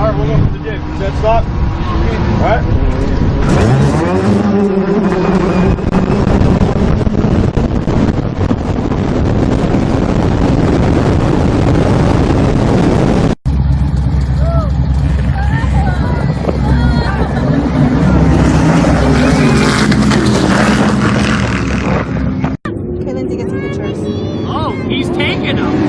Alright, we'll go for the dig. Set stop. Alright. Okay, Lindsay, get some pictures. Oh, he's taking them.